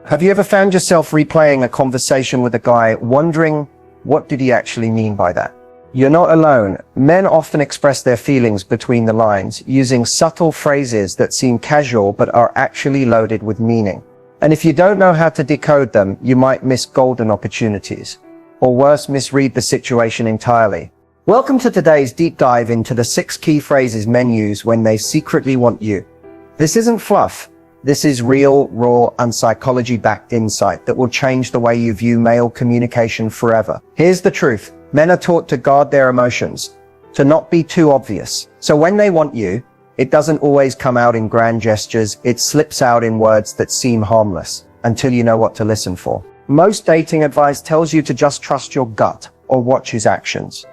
Have you ever found yourself replaying a conversation with a guy, wondering what did he actually mean by that? You're not alone. Men often express their feelings between the lines, using subtle phrases that seem casual but are actually loaded with meaning. And if you don't know how to decode them, you might miss golden opportunities. Or worse, misread the situation entirely. Welcome to today's deep dive into the 6 key phrases men use when they secretly want you. This isn't fluff. This is real, raw, and psychology-backed insight that will change the way you view male communication forever. Here's the truth. Men are taught to guard their emotions, to not be too obvious. So when they want you, it doesn't always come out in grand gestures. It slips out in words that seem harmless, until you know what to listen for. Most dating advice tells you to just trust your gut or watch his actions.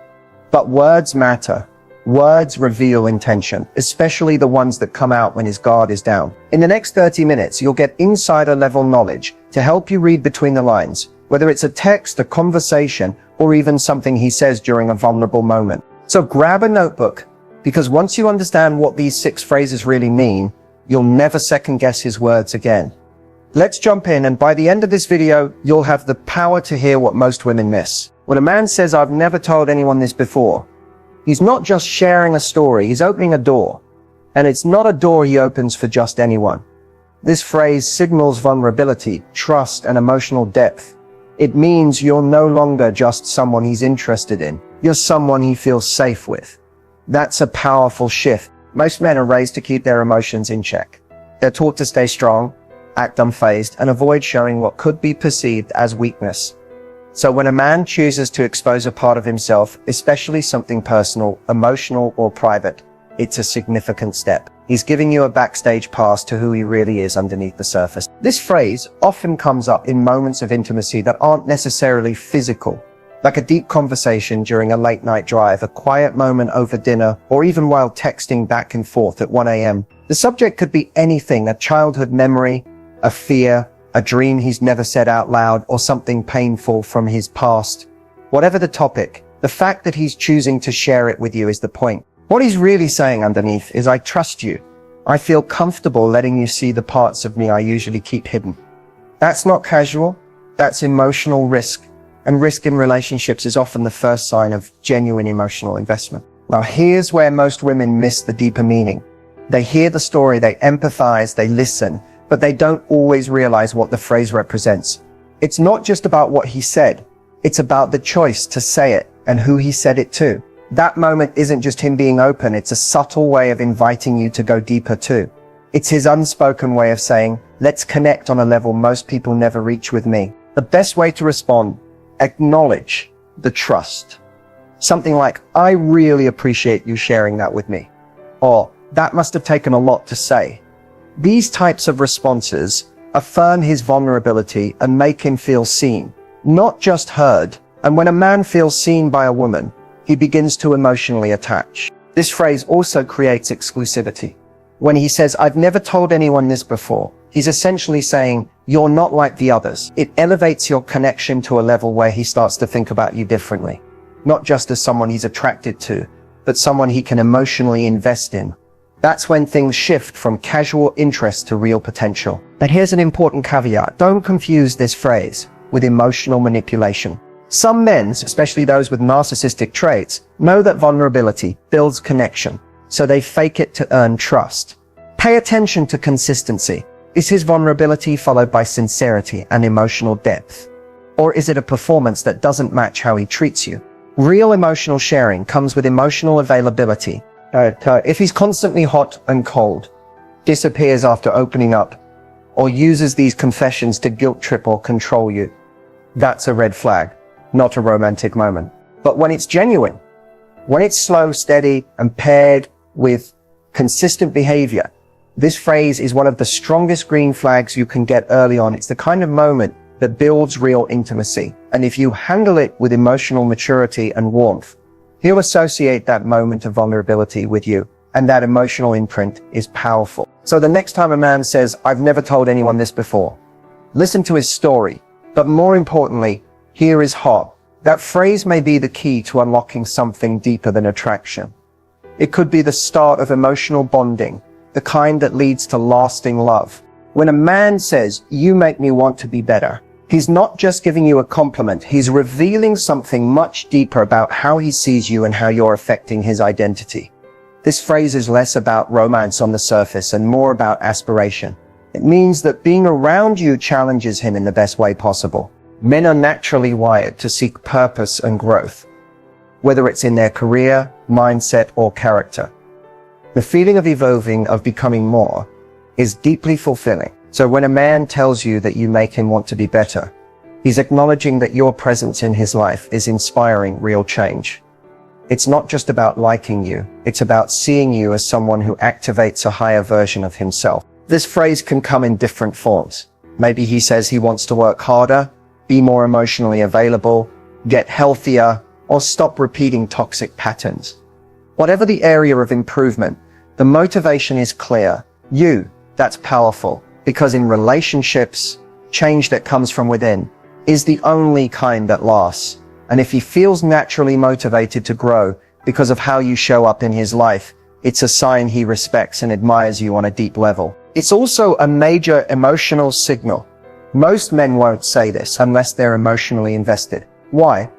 But words matter. Words reveal intention, especially the ones that come out when his guard is down. In the next 30 minutes, you'll get insider-level knowledge to help you read between the lines, whether it's a text, a conversation, or even something he says during a vulnerable moment. So grab a notebook, because once you understand what these 6 phrases really mean, you'll never second-guess his words again. Let's jump in, and by the end of this video, you'll have the power to hear what most women miss. When a man says, "I've never told anyone this before," he's not just sharing a story, he's opening a door. And it's not a door he opens for just anyone. This phrase signals vulnerability, trust, and emotional depth. It means you're no longer just someone he's interested in. You're someone he feels safe with. That's a powerful shift. Most men are raised to keep their emotions in check. They're taught to stay strong, act unfazed, and avoid showing what could be perceived as weakness. So when a man chooses to expose a part of himself, especially something personal, emotional, or private, it's a significant step. He's giving you a backstage pass to who he really is underneath the surface. This phrase often comes up in moments of intimacy that aren't necessarily physical, like a deep conversation during a late-night drive, a quiet moment over dinner, or even while texting back and forth at 1 a.m. The subject could be anything: a childhood memory, a fear, a dream he's never said out loud, or something painful from his past. Whatever the topic, the fact that he's choosing to share it with you is the point. What he's really saying underneath is, "I trust you. I feel comfortable letting you see the parts of me I usually keep hidden." That's not casual. That's emotional risk. And risk in relationships is often the first sign of genuine emotional investment. Now, here's where most women miss the deeper meaning. They hear the story, they empathize, they listen, but they don't always realize what the phrase represents. It's not just about what he said. It's about the choice to say it and who he said it to. That moment isn't just him being open. It's a subtle way of inviting you to go deeper too. It's his unspoken way of saying, "Let's connect on a level most people never reach with me." The best way to respond: acknowledge the trust. Something like, "I really appreciate you sharing that with me." Or, "That must have taken a lot to say." These types of responses affirm his vulnerability and make him feel seen, not just heard. And when a man feels seen by a woman, he begins to emotionally attach. This phrase also creates exclusivity. When he says, "I've never told anyone this before," he's essentially saying, "You're not like the others." It elevates your connection to a level where he starts to think about you differently, not just as someone he's attracted to, but someone he can emotionally invest in. That's when things shift from casual interest to real potential. But here's an important caveat. Don't confuse this phrase with emotional manipulation. Some men, especially those with narcissistic traits, know that vulnerability builds connection, so they fake it to earn trust. Pay attention to consistency. Is his vulnerability followed by sincerity and emotional depth? Or is it a performance that doesn't match how he treats you? Real emotional sharing comes with emotional availability. If he's constantly hot and cold, disappears after opening up, or uses these confessions to guilt trip or control you, that's a red flag, not a romantic moment. But when it's genuine, when it's slow, steady, and paired with consistent behavior, this phrase is one of the strongest green flags you can get early on. It's the kind of moment that builds real intimacy. And if you handle it with emotional maturity and warmth, he'll associate that moment of vulnerability with you, and that emotional imprint is powerful. So the next time a man says, "I've never told anyone this before," listen to his story, but more importantly, hear his heart. That phrase may be the key to unlocking something deeper than attraction. It could be the start of emotional bonding, the kind that leads to lasting love. When a man says, "You make me want to be better," he's not just giving you a compliment, he's revealing something much deeper about how he sees you and how you're affecting his identity. This phrase is less about romance on the surface and more about aspiration. It means that being around you challenges him in the best way possible. Men are naturally wired to seek purpose and growth, whether it's in their career, mindset, or character. The feeling of evolving, of becoming more, is deeply fulfilling. So when a man tells you that you make him want to be better, he's acknowledging that your presence in his life is inspiring real change. It's not just about liking you, it's about seeing you as someone who activates a higher version of himself. This phrase can come in different forms. Maybe he says he wants to work harder, be more emotionally available, get healthier, or stop repeating toxic patterns. Whatever the area of improvement, the motivation is clear. That's powerful, because in relationships, change that comes from within is the only kind that lasts. And if he feels naturally motivated to grow because of how you show up in his life, it's a sign he respects and admires you on a deep level. It's also a major emotional signal. Most men won't say this unless they're emotionally invested. Why?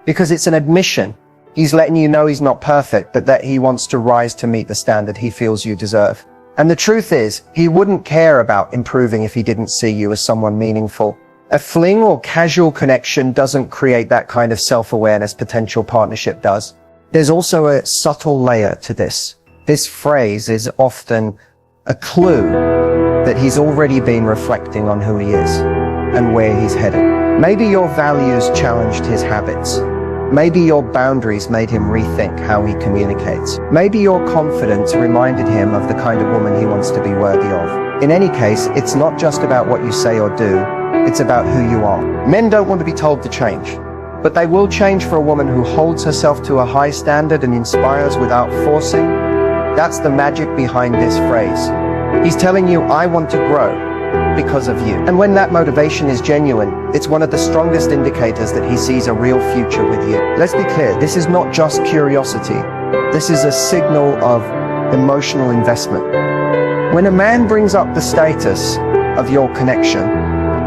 Because it's an admission. He's letting you know he's not perfect, but that he wants to rise to meet the standard he feels you deserve. And the truth is, he wouldn't care about improving if he didn't see you as someone meaningful. A fling or casual connection doesn't create that kind of self-awareness potential partnership does. There's also a subtle layer to this. This phrase is often a clue that he's already been reflecting on who he is and where he's headed. Maybe your values challenged his habits. Maybe your boundaries made him rethink how he communicates. Maybe your confidence reminded him of the kind of woman he wants to be worthy of. In any case, it's not just about what you say or do, it's about who you are. Men don't want to be told to change, but they will change for a woman who holds herself to a high standard and inspires without forcing. That's the magic behind this phrase. He's telling you, I want to grow because of you. And when that motivation is genuine, it's one of the strongest indicators that he sees a real future with you. Let's be clear, this is not just curiosity. This is a signal of emotional investment. When a man brings up the status of your connection,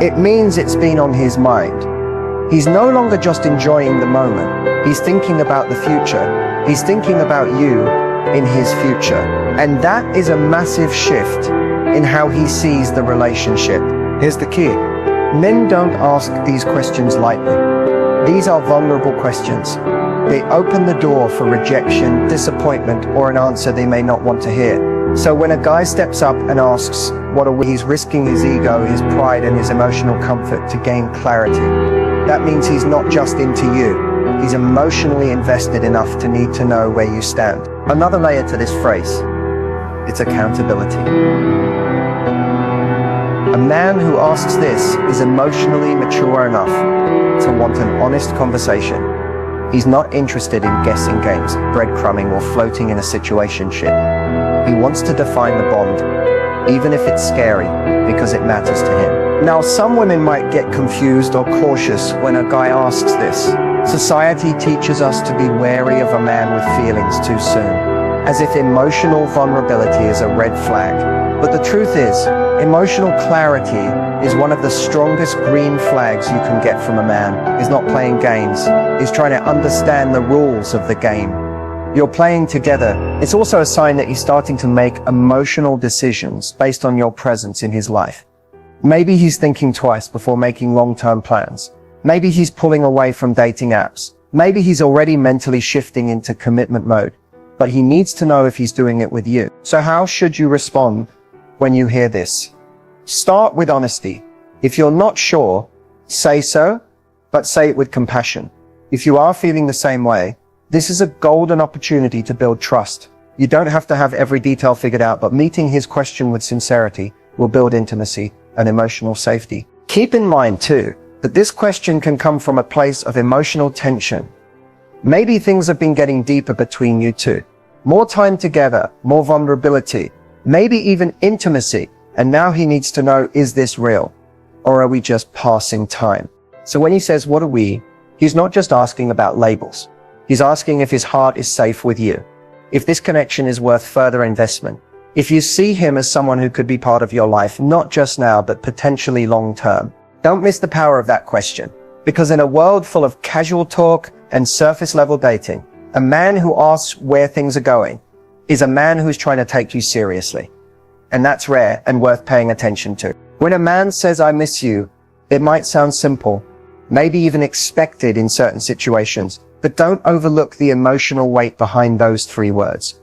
it means it's been on his mind. He's no longer just enjoying the moment. He's thinking about the future. He's thinking about you in his future. And that is a massive shift in how he sees the relationship. Here's the key. Men don't ask these questions lightly. These are vulnerable questions. They open the door for rejection, disappointment, or an answer they may not want to hear. So when a guy steps up and asks, what are we? He's risking his ego, his pride, and his emotional comfort to gain clarity. That means he's not just into you. He's emotionally invested enough to need to know where you stand. Another layer to this phrase, it's accountability. A man who asks this is emotionally mature enough to want an honest conversation. He's not interested in guessing games, breadcrumbing, or floating in a situationship. He wants to define the bond, even if it's scary, because it matters to him. Now, some women might get confused or cautious when a guy asks this. Society teaches us to be wary of a man with feelings too soon, as if emotional vulnerability is a red flag. But the truth is, emotional clarity is one of the strongest green flags you can get from a man. He's not playing games. He's trying to understand the rules of the game. You're playing together. It's also a sign that he's starting to make emotional decisions based on your presence in his life. Maybe he's thinking twice before making long-term plans. Maybe he's pulling away from dating apps. Maybe he's already mentally shifting into commitment mode, but he needs to know if he's doing it with you. So how should you respond when you hear this? Start with honesty. If you're not sure, say so, but say it with compassion. If you are feeling the same way, this is a golden opportunity to build trust. You don't have to have every detail figured out, but meeting his question with sincerity will build intimacy and emotional safety. Keep in mind too, that this question can come from a place of emotional tension. Maybe things have been getting deeper between you two. More time together, more vulnerability, maybe even intimacy. And now he needs to know, is this real? Or are we just passing time? So when he says, what are we? He's not just asking about labels. He's asking if his heart is safe with you, if this connection is worth further investment, If you see him as someone who could be part of your life, not just now, but potentially long term, don't miss the power of that question. Because in a world full of casual talk and surface level dating, a man who asks where things are going is a man who's trying to take you seriously. And that's rare and worth paying attention to. When a man says, I miss you, it might sound simple, maybe even expected in certain situations, but don't overlook the emotional weight behind those 3 words.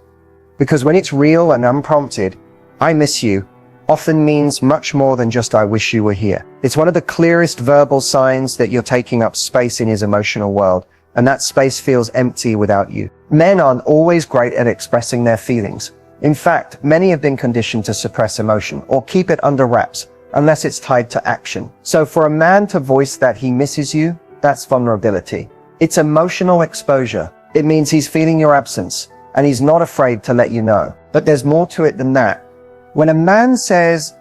Because when it's real and unprompted, I miss you often means much more than just I wish you were here. It's one of the clearest verbal signs that you're taking up space in his emotional world, and that space feels empty without you. Men aren't always great at expressing their feelings. In fact, many have been conditioned to suppress emotion or keep it under wraps unless it's tied to action. So for a man to voice that he misses you, that's vulnerability. It's emotional exposure. It means he's feeling your absence, and he's not afraid to let you know. But there's more to it than that. When a man says,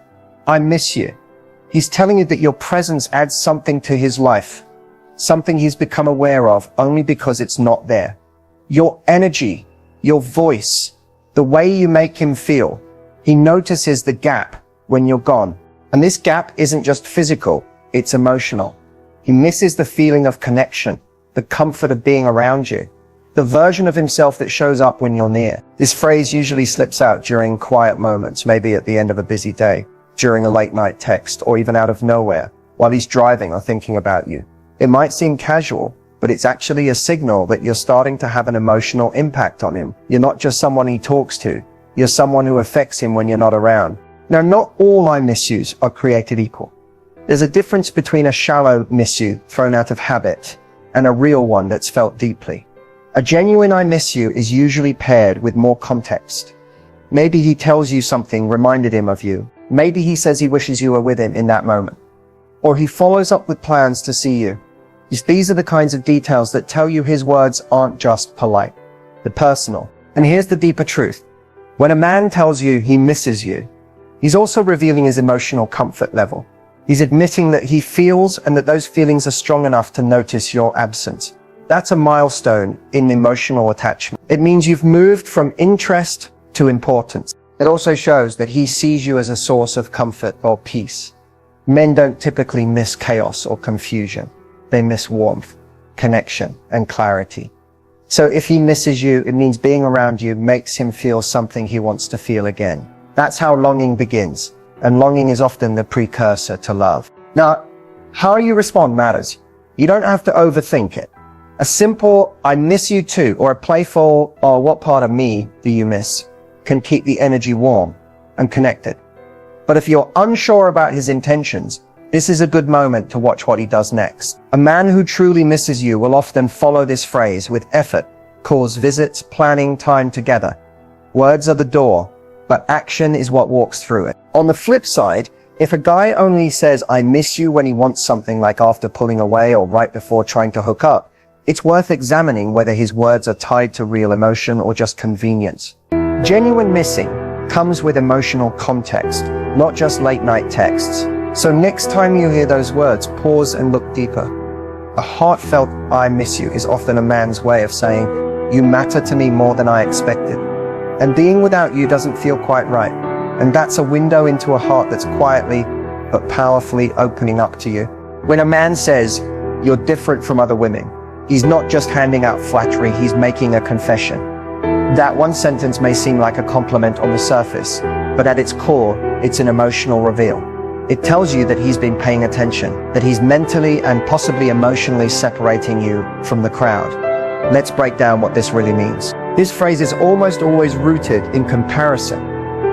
I miss you, he's telling you that your presence adds something to his life, something he's become aware of only because it's not there. Your energy, your voice, the way you make him feel. He notices the gap when you're gone. And this gap isn't just physical, it's emotional. He misses the feeling of connection, the comfort of being around you, the version of himself that shows up when you're near. This phrase usually slips out during quiet moments, maybe at the end of a busy day, during a late night text, or even out of nowhere, while he's driving or thinking about you. It might seem casual, but it's actually a signal that you're starting to have an emotional impact on him. You're not just someone he talks to, you're someone who affects him when you're not around. Now, not all I miss yous are created equal. There's a difference between a shallow miss you thrown out of habit and a real one that's felt deeply. A genuine I miss you is usually paired with more context. Maybe he tells you something reminded him of you. Maybe he says he wishes you were with him in that moment. Or he follows up with plans to see you. These are the kinds of details that tell you his words aren't just polite, they're personal. And here's the deeper truth. When a man tells you he misses you, he's also revealing his emotional comfort level. He's admitting that he feels and that those feelings are strong enough to notice your absence. That's a milestone in emotional attachment. It means you've moved from interest to importance. It also shows that he sees you as a source of comfort or peace. Men don't typically miss chaos or confusion. They miss warmth, connection, and clarity. So if he misses you, it means being around you makes him feel something he wants to feel again. That's how longing begins. And longing is often the precursor to love. Now, how you respond matters. You don't have to overthink it. A simple, I miss you too, or a playful, oh, what part of me do you miss, can keep the energy warm and connected. But if you're unsure about his intentions, this is a good moment to watch what he does next. A man who truly misses you will often follow this phrase with effort, calls visits, planning time together. Words are the door, but action is what walks through it. On the flip side, if a guy only says, I miss you when he wants something, like after pulling away or right before trying to hook up, it's worth examining whether his words are tied to real emotion or just convenience. Genuine missing comes with emotional context, not just late night texts. So next time you hear those words, pause and look deeper. A heartfelt I miss you is often a man's way of saying, you matter to me more than I expected. And being without you doesn't feel quite right. And that's a window into a heart that's quietly but powerfully opening up to you. When a man says, you're different from other women, he's not just handing out flattery, he's making a confession. That one sentence may seem like a compliment on the surface, but at its core, it's an emotional reveal. It tells you that he's been paying attention, that he's mentally and possibly emotionally separating you from the crowd. Let's break down what this really means. This phrase is almost always rooted in comparison.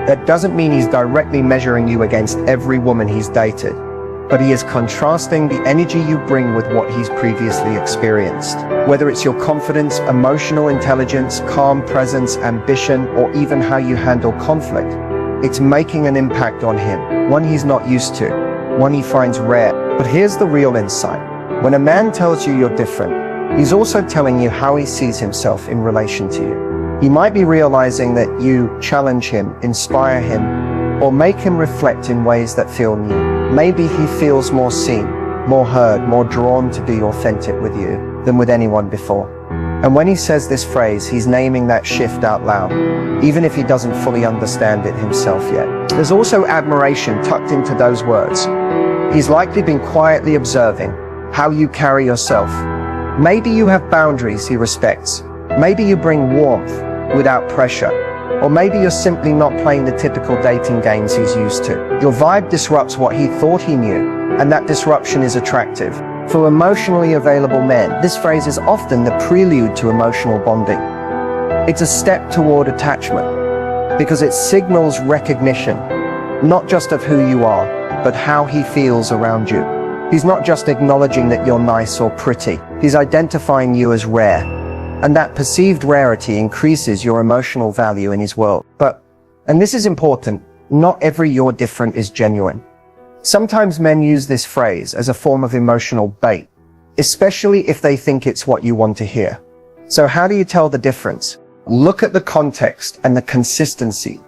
That doesn't mean he's directly measuring you against every woman he's dated, but he is contrasting the energy you bring with what he's previously experienced. Whether it's your confidence, emotional intelligence, calm presence, ambition, or even how you handle conflict, it's making an impact on him, one he's not used to, one he finds rare. But here's the real insight. When a man tells you you're different, he's also telling you how he sees himself in relation to you. He might be realizing that you challenge him, inspire him, or make him reflect in ways that feel new. Maybe he feels more seen, more heard, more drawn to be authentic with you than with anyone before. And when he says this phrase, he's naming that shift out loud, even if he doesn't fully understand it himself yet. There's also admiration tucked into those words. He's likely been quietly observing how you carry yourself. Maybe you have boundaries he respects. Maybe you bring warmth without pressure. Or maybe you're simply not playing the typical dating games he's used to. Your vibe disrupts what he thought he knew, and that disruption is attractive. For emotionally available men, this phrase is often the prelude to emotional bonding. It's a step toward attachment, because it signals recognition, not just of who you are, but how he feels around you. He's not just acknowledging that you're nice or pretty, he's identifying you as rare. And that perceived rarity increases your emotional value in his world. But, and this is important, not every "you're different" is genuine. Sometimes men use this phrase as a form of emotional bait, especially if they think it's what you want to hear. So how do you tell the difference? Look at the context and the consistency.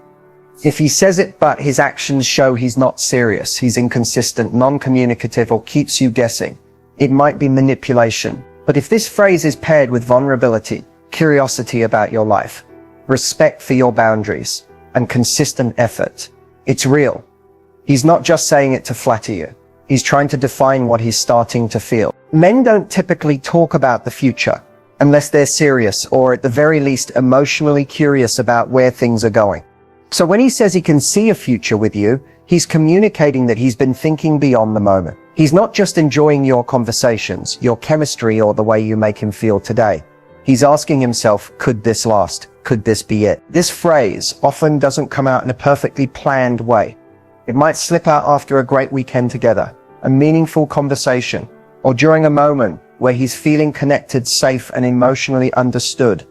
If he says it but his actions show he's not serious, he's inconsistent, non-communicative, or keeps you guessing, it might be manipulation. But if this phrase is paired with vulnerability, curiosity about your life, respect for your boundaries, and consistent effort, it's real. He's not just saying it to flatter you. He's trying to define what he's starting to feel. Men don't typically talk about the future unless they're serious or at the very least emotionally curious about where things are going. So when he says he can see a future with you, he's communicating that he's been thinking beyond the moment. He's not just enjoying your conversations, your chemistry, or the way you make him feel today. He's asking himself, could this last? Could this be it? This phrase often doesn't come out in a perfectly planned way. It might slip out after a great weekend together, a meaningful conversation, or during a moment where he's feeling connected, safe, and emotionally understood.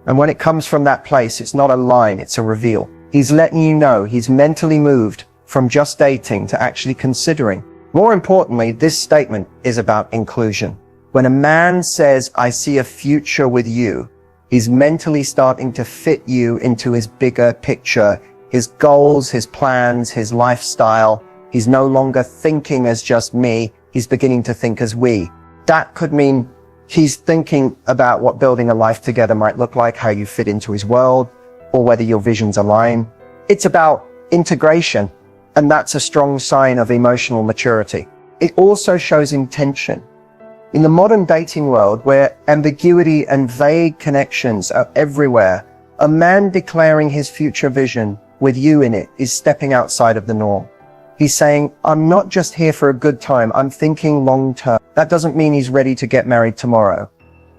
And when it comes from that place, it's not a line, it's a reveal. He's letting you know he's mentally moved from just dating to actually considering. More importantly, this statement is about inclusion. When a man says, "I see a future with you," he's mentally starting to fit you into his bigger picture, his goals, his plans, his lifestyle. He's no longer thinking as just me, he's beginning to think as we. That could mean he's thinking about what building a life together might look like, how you fit into his world, or whether your visions align. It's about integration, and that's a strong sign of emotional maturity. It also shows intention. In the modern dating world, where ambiguity and vague connections are everywhere, a man declaring his future vision with you in it is stepping outside of the norm. He's saying, "I'm not just here for a good time, I'm thinking long term." That doesn't mean he's ready to get married tomorrow,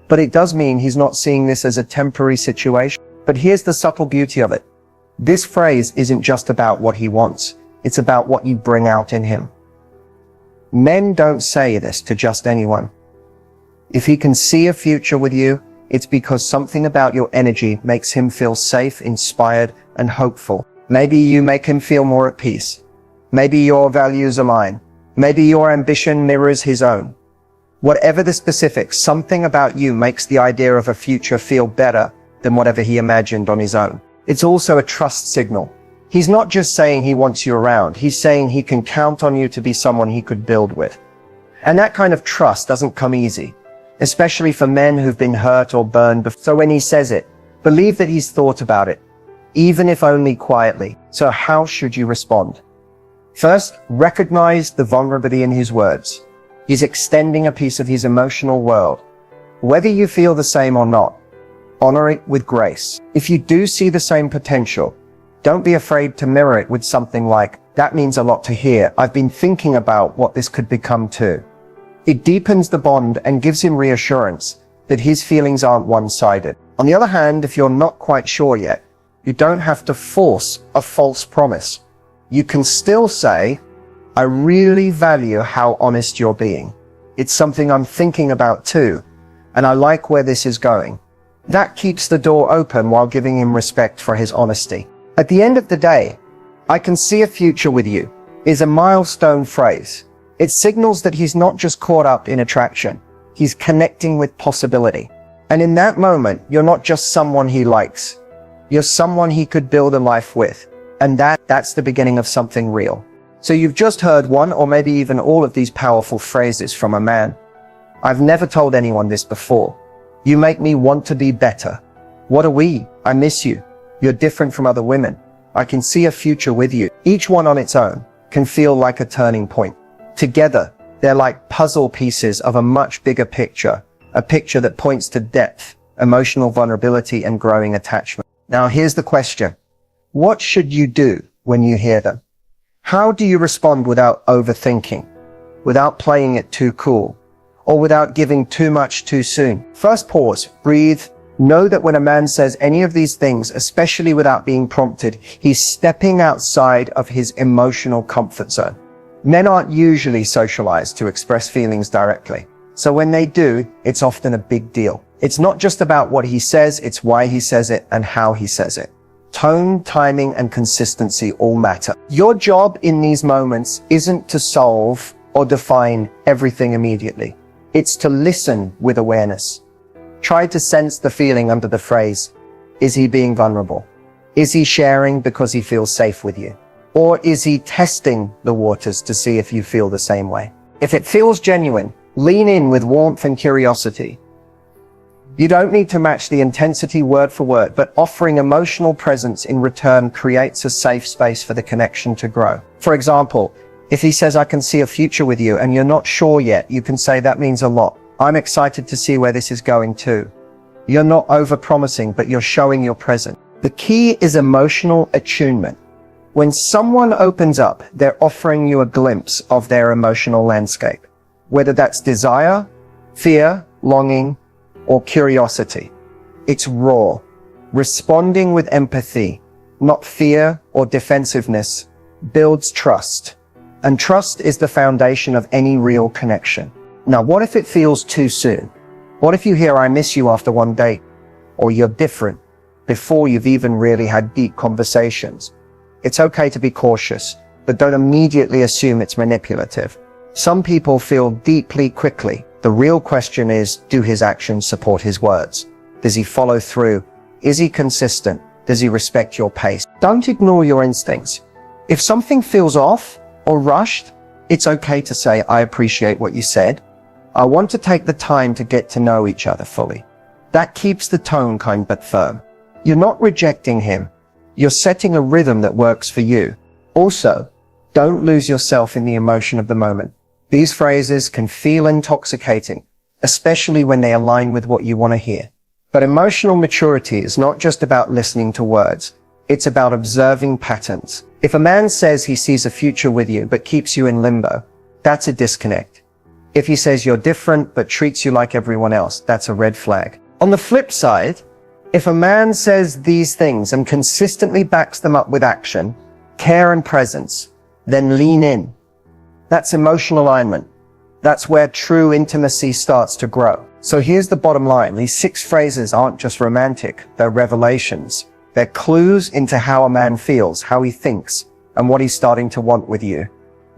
but it does mean he's not seeing this as a temporary situation. But here's the subtle beauty of it. This phrase isn't just about what he wants, it's about what you bring out in him. Men don't say this to just anyone. If he can see a future with you, it's because something about your energy makes him feel safe, inspired, and hopeful. Maybe you make him feel more at peace. Maybe your values align. Maybe your ambition mirrors his own. Whatever the specifics, something about you makes the idea of a future feel better than whatever he imagined on his own. It's also a trust signal. He's not just saying he wants you around, he's saying he can count on you to be someone he could build with. And that kind of trust doesn't come easy, especially for men who've been hurt or burned before. So when he says it, believe that he's thought about it, even if only quietly. So how should you respond? First, recognize the vulnerability in his words. He's extending a piece of his emotional world. Whether you feel the same or not, honor it with grace. If you do see the same potential, don't be afraid to mirror it with something like, "That means a lot to hear. I've been thinking about what this could become too." It deepens the bond and gives him reassurance that his feelings aren't one-sided. On the other hand, if you're not quite sure yet, you don't have to force a false promise. You can still say, "I really value how honest you're being. It's something I'm thinking about too, and I like where this is going." That keeps the door open while giving him respect for his honesty. At the end of the day, "I can see a future with you" is a milestone phrase. It signals that he's not just caught up in attraction, he's connecting with possibility. And in that moment, you're not just someone he likes, you're someone he could build a life with. And that's the beginning of something real. So you've just heard one or maybe even all of these powerful phrases from a man. I've never told anyone this before, You make me want to be better. What are we? I miss you. You're different from other women. I can see a future with you. Each one on its own can feel like a turning point. Together, they're like puzzle pieces of a much bigger picture, a picture that points to depth, emotional vulnerability, and growing attachment. Now here's the question. What should you do when you hear them? How do you respond without overthinking, without playing it too cool, or without giving too much too soon? First, pause, breathe. Know that when a man says any of these things, especially without being prompted, he's stepping outside of his emotional comfort zone. Men aren't usually socialized to express feelings directly. So when they do, it's often a big deal. It's not just about what he says, it's why he says it and how he says it. Tone, timing, and consistency all matter. Your job in these moments isn't to solve or define everything immediately. It's to listen with awareness. Try to sense the feeling under the phrase. Is he being vulnerable? Is he sharing because he feels safe with you? Or is he testing the waters to see if you feel the same way? If it feels genuine, lean in with warmth and curiosity. You don't need to match the intensity word for word, but offering emotional presence in return creates a safe space for the connection to grow. For example, if he says, I can see a future with you, and you're not sure yet, you can say, that means a lot. I'm excited to see where this is going too. You're not over-promising, but you're showing your presence. The key is emotional attunement. When someone opens up, they're offering you a glimpse of their emotional landscape, whether that's desire, fear, longing, or curiosity. It's raw, responding with empathy, not fear or defensiveness, builds trust. And trust is the foundation of any real connection. Now, what if it feels too soon? What if you hear, I miss you after one date, or you're different, before you've even really had deep conversations? It's okay to be cautious, but don't immediately assume it's manipulative. Some people feel deeply quickly. The real question is, do his actions support his words? Does he follow through? Is he consistent? Does he respect your pace? Don't ignore your instincts. If something feels off or rushed, it's okay to say, I appreciate what you said. I want to take the time to get to know each other fully. That keeps the tone kind but firm. You're not rejecting him. You're setting a rhythm that works for you. Also, don't lose yourself in the emotion of the moment. These phrases can feel intoxicating, especially when they align with what you want to hear. But emotional maturity is not just about listening to words. It's about observing patterns. If a man says he sees a future with you but keeps you in limbo, that's a disconnect. If he says you're different but treats you like everyone else, that's a red flag. On the flip side, if a man says these things and consistently backs them up with action, care and presence, then lean in. That's emotional alignment. That's where true intimacy starts to grow. So here's the bottom line. These 6 phrases aren't just romantic. They're revelations. They're clues into how a man feels, how he thinks, and what he's starting to want with you.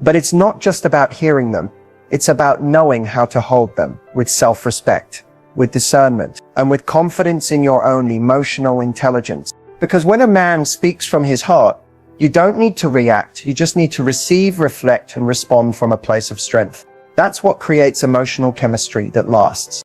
But it's not just about hearing them. It's about knowing how to hold them with self-respect, with discernment, and with confidence in your own emotional intelligence. Because when a man speaks from his heart, you don't need to react. You just need to receive, reflect, and respond from a place of strength. That's what creates emotional chemistry that lasts.